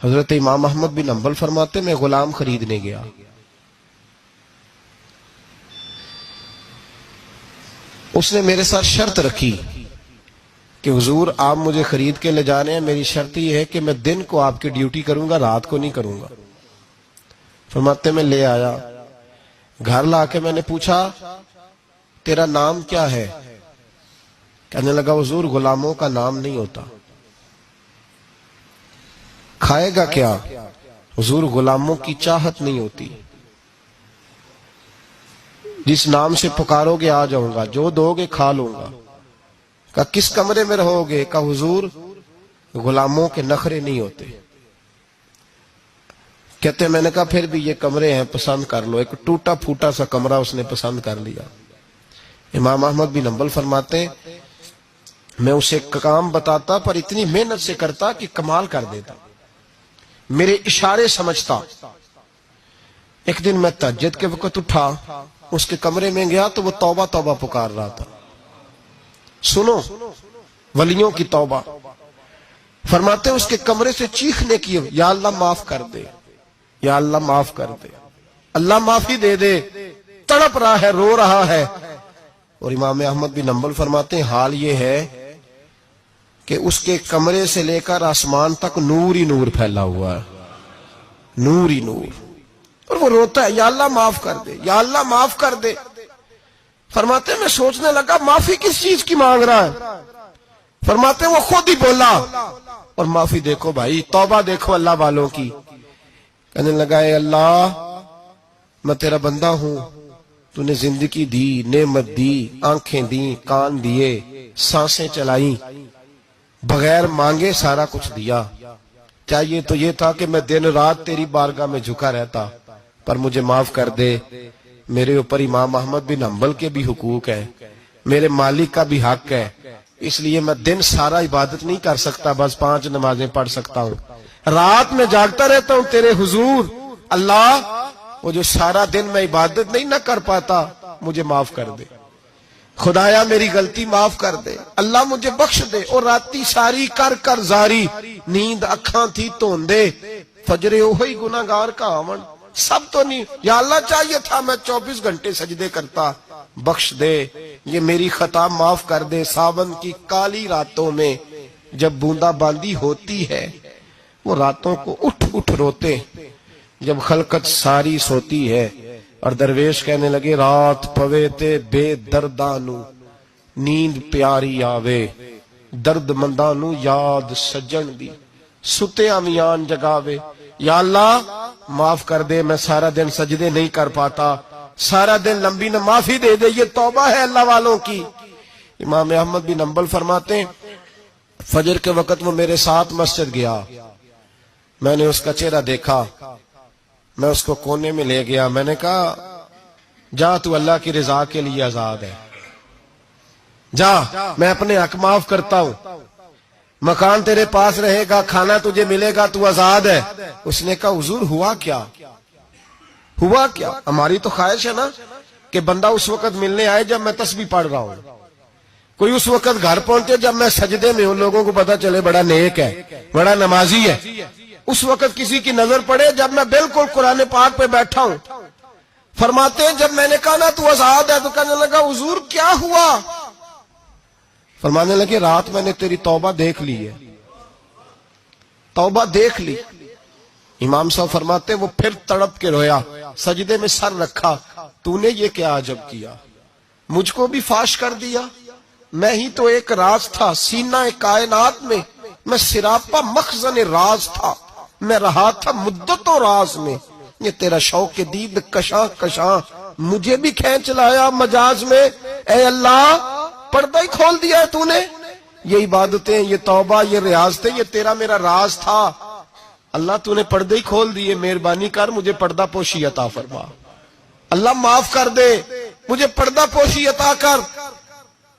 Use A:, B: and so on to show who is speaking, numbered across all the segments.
A: حضرت امام احمد بن حنبل فرماتے میں غلام خریدنے گیا، اس نے میرے ساتھ شرط رکھی کہ حضور آپ مجھے خرید کے لے جانے ہیں، میری شرط یہ ہے کہ میں دن کو آپ کی ڈیوٹی کروں گا، رات کو نہیں کروں گا۔ فرماتے میں لے آیا، گھر لا کے میں نے پوچھا تیرا نام کیا ہے؟ کہنے لگا حضور غلاموں کا نام نہیں ہوتا۔ کھائے گا کیا؟ حضور غلاموں کی چاہت نہیں ہوتی، جس نام سے پکارو گے آ جاؤں گا، جو دو گے کھا لوں گا۔ کہا کس کمرے میں رہو گے؟ کہا حضور غلاموں کے نخرے نہیں ہوتے۔ کہتے میں نے کہا پھر بھی یہ کمرے ہیں پسند کر لو۔ ایک ٹوٹا پھوٹا سا کمرہ اس نے پسند کر لیا۔ امام احمد بن حنبل فرماتے میں اسے کام بتاتا پر اتنی محنت سے کرتا کہ کمال کر دیتا، میرے اشارے سمجھتا۔ ایک دن میں تہجد کے وقت اٹھا، اس کے کمرے میں گیا تو وہ توبہ توبہ پکار رہا تھا۔ سنو ولیوں کی توبہ۔ فرماتے اس کے کمرے سے چیخنے کی، یا اللہ معاف کر دے، یا اللہ معاف کر دے، اللہ معافی دے دے، تڑپ رہا ہے، رو رہا ہے۔ اور امام احمد بن حنبل فرماتے ہیں حال یہ ہے کہ اس کے کمرے سے لے کر آسمان تک نور ہی نور پھیلا ہوا ہے، نور ہی نور۔ اور وہ روتا ہے یا اللہ معاف کر دے، یا اللہ معاف کر دے۔ فرماتے میں سوچنے لگا معافی کس چیز کی مانگ رہا ہے؟ فرماتے وہ خود ہی بولا، اور معافی دیکھو بھائی، توبہ دیکھو اللہ والوں کی۔ کہنے لگا اے اللہ میں تیرا بندہ ہوں، تو نے زندگی دی، نعمت دی، آنکھیں دی، کان دیے، سانسیں چلائیں، بغیر مانگے سارا کچھ دیا۔ چاہیے تو یہ تھا کہ میں دن رات تیری بارگاہ میں جھکا رہتا، پر مجھے معاف کر دے۔ میرے اوپر امام احمد بن حنبل کے بھی حقوق ہے، میرے مالک کا بھی حق ہے، اس لیے میں دن سارا عبادت نہیں کر سکتا، بس 5 نمازیں پڑھ سکتا ہوں، رات میں جاگتا رہتا ہوں تیرے حضور۔ اللہ وہ جو سارا دن میں عبادت نہیں نہ کر پاتا مجھے معاف کر دے، خدایا میری غلطی معاف کر دے، اللہ مجھے بخش دے۔ اور راتی ساری کر کر زاری، نیند اکھاں تھی توندے، فجرے وہی گناہگار کا آون، سب تو نہیں۔ یا اللہ چاہیے تھا میں 24 گھنٹے سجدے کرتا، بخش دے، یہ میری خطا معاف کر دے۔ ساون کی کالی راتوں میں جب بوندا باندی ہوتی ہے، وہ راتوں کو اٹھ اٹھ روتے، جب خلقت ساری سوتی ہے۔ اور درویش کہنے لگے رات پوے تے بے دردانو، نیند پیاری آوے، درد مندانو یاد سجن دی، ستے امیان جگاوے۔ یا اللہ معاف کر دے، میں سارا دن سجدے نہیں کر پاتا، سارا دن لمبی نہ، معافی دے دے، یہ توبہ ہے اللہ والوں کی۔ امام احمد بن حنبل فرماتے ہیں فجر کے وقت وہ میرے ساتھ مسجد گیا، میں نے اس کا چہرہ دیکھا، میں اس کو کونے میں لے گیا، میں نے کہا جا تو اللہ کی رضا کے لیے آزاد ہے، جا میں اپنے حق معاف کرتا ہوں، مکان تیرے پاس رہے گا، کھانا تجھے ملے گا، تو آزاد ہے۔ اس نے کہا حضور ہوا کیا؟ ہوا کیا؟ ہماری تو خواہش ہے نا کہ بندہ اس وقت ملنے آئے جب میں تسبیح پڑھ رہا ہوں، کوئی اس وقت گھر پہنچے جب میں سجدے میں ہوں، لوگوں کو پتا چلے بڑا نیک ہے، بڑا نمازی ہے۔ اس وقت کسی کی نظر پڑے جب میں بالکل قرآن پاک پہ بیٹھا ہوں۔ فرماتے ہیں جب میں نے کہا نا تو آزاد ہے، تو کہنے لگا حضور کیا ہوا؟ فرمانے لگے رات میں نے تیری توبہ دیکھ لی ہے، توبہ دیکھ لی۔ امام صاحب فرماتے وہ پھر تڑپ کے رویا، سجدے میں سر رکھا، تو نے یہ کیا عجب کیا، مجھ کو بھی فاش کر دیا، میں ہی تو ایک راز تھا سینہ کائنات میں، میں سراپا مخزن راز تھا، میں رہا تھا مدتوں راز میں، یہ تیرا شوق دید کشاں کشاں مجھے بھی کھینچ لایا مجاز میں۔ اے اللہ پردہ ہی کھول دیا ہے تو نے، یہ عبادتیں، یہ توبہ، یہ ریاضتیں، یہ تیرا میرا راز تھا، اللہ تو نے پردے ہی کھول دیے، مہربانی کر مجھے پردہ پوشی عطا فرما، اللہ معاف کر دے، مجھے پردہ پوشی عطا کر۔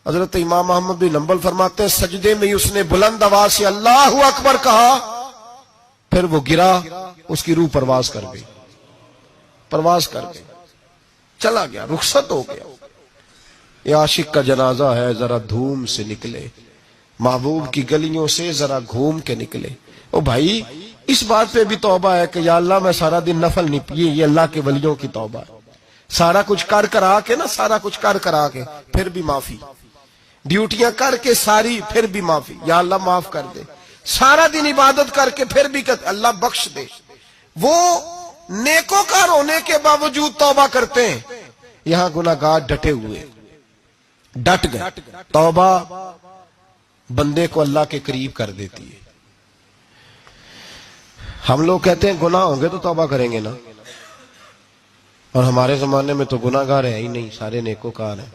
A: حضرت امام احمد بن حنبل فرماتے ہیں سجدے میں اس نے بلند آواز سے اللہ اکبر کہا، پھر وہ گرا، اس کی روح پرواز کر گئی، پرواز کر گئی، چلا گیا، رخصت ہو گیا۔ یہ عاشق کا جنازہ ہے، ذرا دھوم سے نکلے، محبوب کی گلیوں سے ذرا گھوم کے نکلے۔ او بھائی اس بات پہ بھی توبہ ہے کہ یا اللہ میں سارا دن نفل نہیں پیے، یہ اللہ کے ولیوں کی توبہ ہے، سارا کچھ کر کرا کے نا، سارا کچھ کر کرا کے پھر بھی معافی، ڈیوٹیاں کر کے ساری پھر بھی معافی، یا اللہ معاف کر دے، سارا دن عبادت کر کے پھر بھی اللہ بخش دے۔ وہ نیکوکار ہونے کے باوجود توبہ کرتے ہیں، یہاں گناہگار ڈٹے ہوئے، ڈٹ گئے۔ توبہ بندے کو اللہ کے قریب کر دیتی ہے۔ ہم لوگ کہتے ہیں گناہ ہوں گے تو توبہ کریں گے نا، اور ہمارے زمانے میں تو گناہگار ہے ہی نہیں، سارے نیکوکار ہیں۔